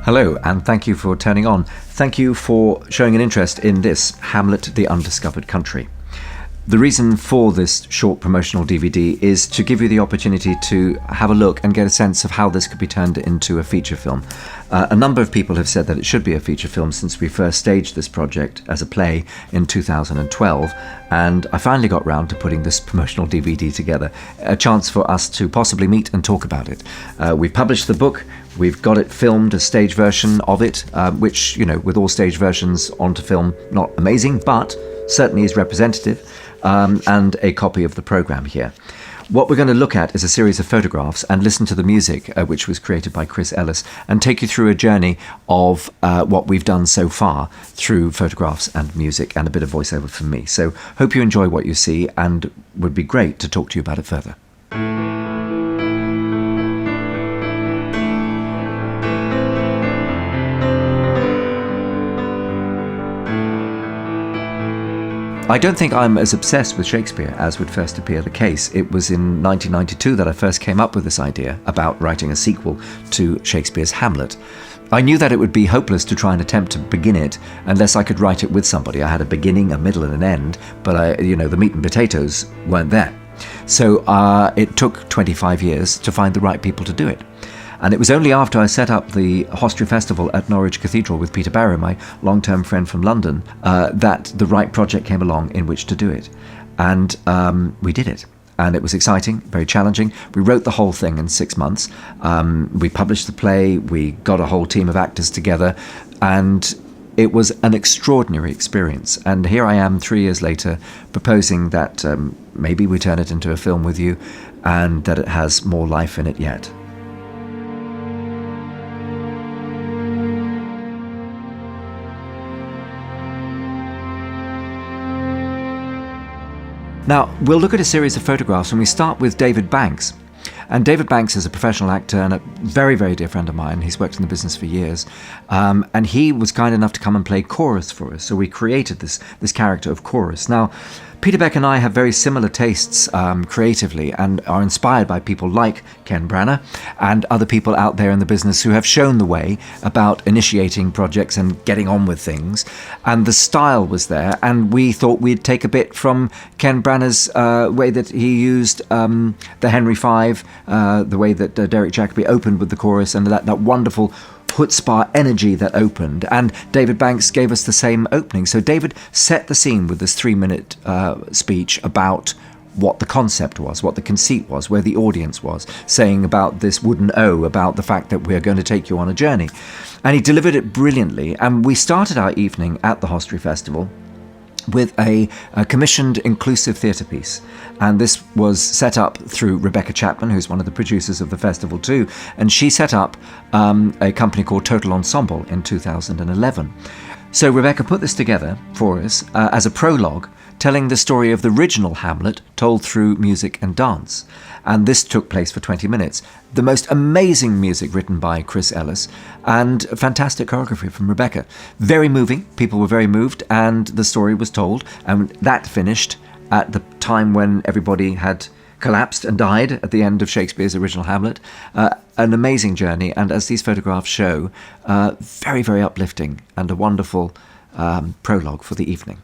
Hello, and thank you for turning on. Thank you for showing an interest in this, Hamlet, the Undiscovered Country. The reason for this short promotional DVD is to give you the opportunity to have a look and get a sense of how this could be turned into a feature film. A number of people have said that it should be a feature film since we first staged this project as a play in 2012, and I finally got round to putting this promotional DVD together, a chance for us to possibly meet and talk about it. We've published the book, we've got it filmed, a stage version of it, which, with all stage versions onto film, not amazing, but certainly is representative. And a copy of the programme here. What we're going to look at is a series of photographs and listen to the music, which was created by Chris Ellis, and take you through a journey of what we've done so far through photographs and music and a bit of voiceover from me. So hope you enjoy what you see, and would be great to talk to you about it further. I don't think I'm as obsessed with Shakespeare as would first appear the case. It was in 1992 that I first came up with this idea about writing a sequel to Shakespeare's Hamlet. I knew that it would be hopeless to try and attempt to begin it unless I could write it with somebody. I had a beginning, a middle and an end, but the meat and potatoes weren't there. So it took 25 years to find the right people to do it. And it was only after I set up the Hostelry Festival at Norwich Cathedral with Peter Barrow, my long-term friend from London, that the right project came along in which to do it. And we did it. And it was exciting, very challenging. We wrote the whole thing in 6 months. We published the play, we got a whole team of actors together, and it was an extraordinary experience. And here I am 3 years later proposing that maybe we turn it into a film with you and that it has more life in it yet. Now, we'll look at a series of photographs, and we start with David Banks. And David Banks is a professional actor and a very, very dear friend of mine. He's worked in the business for years. And he was kind enough to come and play Chorus for us. So we created this character of Chorus. Now, Peter Beck and I have very similar tastes creatively and are inspired by people like Ken Branagh and other people out there in the business who have shown the way about initiating projects and getting on with things. And the style was there, and we thought we'd take a bit from Ken Branagh's way that he used the Henry V, the way that Derek Jacobi opened with the chorus, and that wonderful chutzpah energy that opened, and David Banks gave us the same opening. So David set the scene with this 3-minute speech about what the concept was, what the conceit was, where the audience was, saying about this wooden O, about the fact that we're going to take you on a journey. And he delivered it brilliantly, and we started our evening at the Hostelry Festival with a commissioned inclusive theatre piece. And this was set up through Rebecca Chapman, who's one of the producers of the festival too. And she set up a company called Total Ensemble in 2011. So Rebecca put this together for us as a prologue, telling the story of the original Hamlet told through music and dance. And this took place for 20 minutes. The most amazing music written by Chris Ellis and fantastic choreography from Rebecca. Very moving, people were very moved, and the story was told, and that finished at the time when everybody had collapsed and died at the end of Shakespeare's original Hamlet. An amazing journey, and as these photographs show, very, very uplifting and a wonderful prologue for the evening.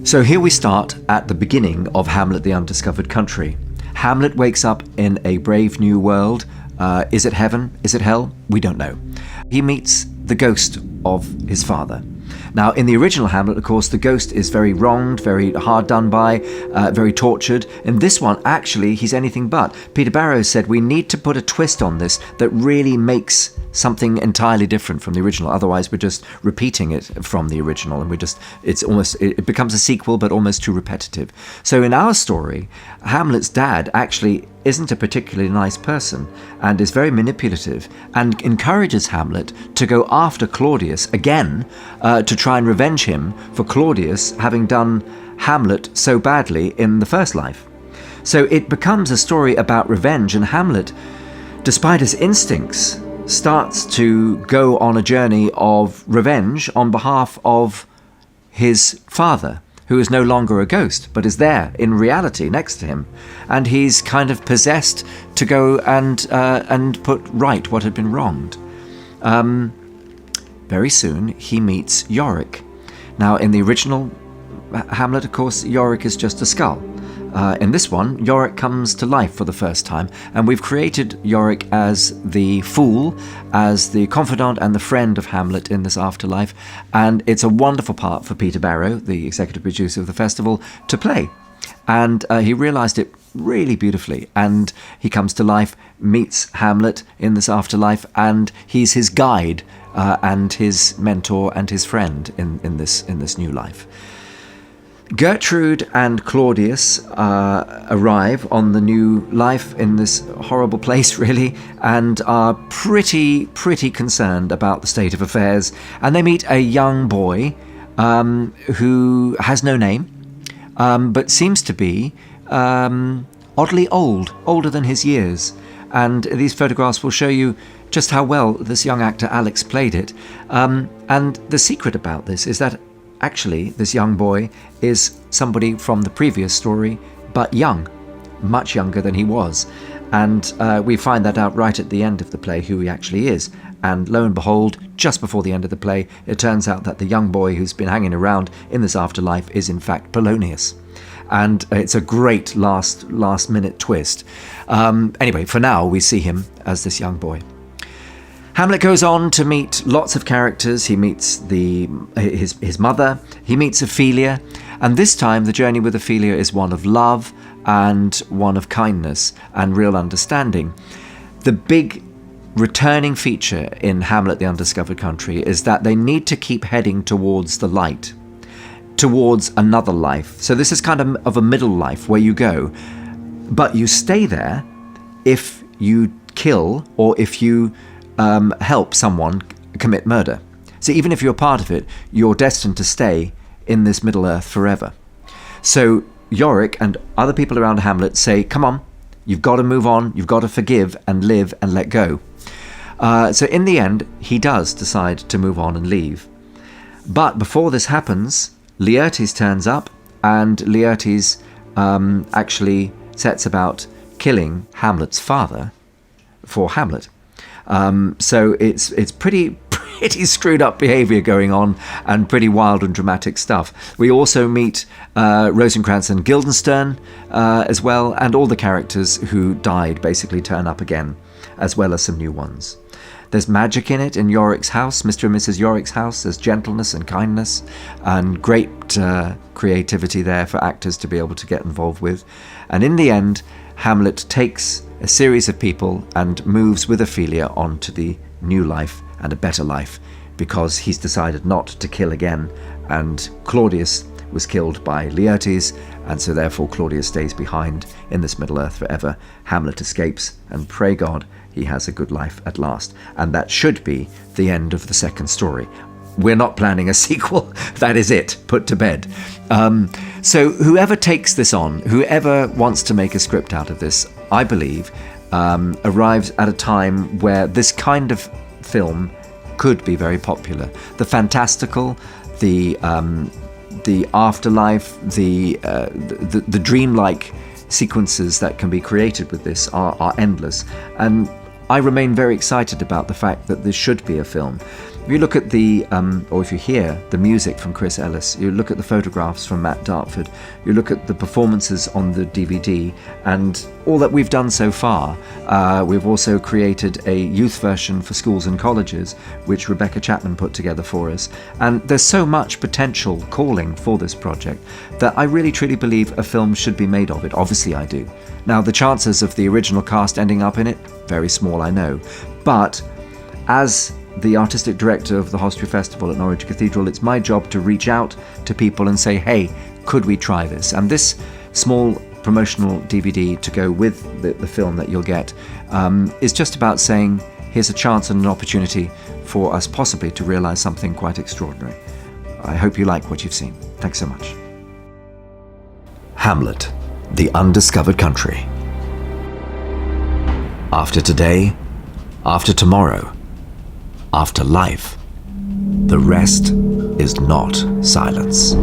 So here we start at the beginning of Hamlet, the Undiscovered Country. Hamlet wakes up in a brave new world. Is it heaven? Is it hell? We don't know. He meets the ghost of his father. Now, in the original Hamlet, of course, the ghost is very wronged, very hard done by, very tortured. In this one, actually, he's anything but. Peter Barrow said, we need to put a twist on this that really makes something entirely different from the original. Otherwise, we're just repeating it from the original, and it becomes a sequel, but almost too repetitive. So in our story, Hamlet's dad actually isn't a particularly nice person and is very manipulative and encourages Hamlet to go after Claudius again to try and revenge him for Claudius having done Hamlet so badly in the first life. So it becomes a story about revenge, and Hamlet, despite his instincts, starts to go on a journey of revenge on behalf of his father, who is no longer a ghost, but is there in reality next to him. And he's kind of possessed to go and put right what had been wronged. Very soon, he meets Yorick. Now, in the original Hamlet, of course, Yorick is just a skull. In this one, Yorick comes to life for the first time, and we've created Yorick as the fool, as the confidant and the friend of Hamlet in this afterlife, and it's a wonderful part for Peter Barrow, the executive producer of the festival, to play. And he realised it really beautifully, and he comes to life, meets Hamlet in this afterlife, and he's his guide and his mentor and his friend in this new life. Gertrude and Claudius arrive on the new life in this horrible place, really, and are pretty concerned about the state of affairs. And they meet a young boy who has no name, but seems to be oddly older than his years. And these photographs will show you just how well this young actor Alex played it. And the secret about this is that actually, this young boy is somebody from the previous story, but young, much younger than he was. And we find that out right at the end of the play, who he actually is. And lo and behold, just before the end of the play, it turns out that the young boy who's been hanging around in this afterlife is in fact Polonius. And it's a great last minute twist. Anyway, for now, we see him as this young boy. Hamlet goes on to meet lots of characters. He meets his mother, he meets Ophelia, and this time the journey with Ophelia is one of love and one of kindness and real understanding. The big returning feature in Hamlet the Undiscovered Country is that they need to keep heading towards the light, towards another life. So this is kind of a middle life where you go, but you stay there if you kill or if you help someone commit murder. So even if you're part of it, you're destined to stay in this Middle Earth forever. So Yorick and other people around Hamlet say, come on, you've got to move on, you've got to forgive and live and let go. So in the end, he does decide to move on and leave. But before this happens, Laertes turns up, and Laertes actually sets about killing Hamlet's father for Hamlet. So it's pretty screwed up behaviour going on, and pretty wild and dramatic stuff. We also meet Rosencrantz and Guildenstern as well, and all the characters who died basically turn up again, as well as some new ones. There's magic in it in Yorick's house, Mr. and Mrs. Yorick's house. There's gentleness and kindness and great creativity there for actors to be able to get involved with. And in the end, Hamlet takes a series of people and moves with Ophelia on to the new life and a better life, because he's decided not to kill again, and Claudius was killed by Laertes, and so therefore Claudius stays behind in this Middle Earth forever. Hamlet escapes, and pray God he has a good life at last. And that should be the end of the second story. We're not planning a sequel. That is it, put to bed. So whoever takes this on, whoever wants to make a script out of this, I believe, arrives at a time where this kind of film could be very popular. The fantastical, the afterlife, the dreamlike sequences that can be created with this are endless. And I remain very excited about the fact that this should be a film. If you look at or if you hear the music from Chris Ellis, you look at the photographs from Matt Dartford, you look at the performances on the DVD, and all that we've done so far, we've also created a youth version for schools and colleges, which Rebecca Chapman put together for us. And there's so much potential calling for this project that I really truly believe a film should be made of it. Obviously I do. Now, the chances of the original cast ending up in it, very small, I know. But as the artistic director of the Hostelry Festival at Norwich Cathedral, it's my job to reach out to people and say, hey, could we try this? And this small promotional DVD to go with the film that you'll get is just about saying, here's a chance and an opportunity for us possibly to realise something quite extraordinary. I hope you like what you've seen. Thanks so much. Hamlet, the Undiscovered Country. After today, after tomorrow, after life, the rest is not silence.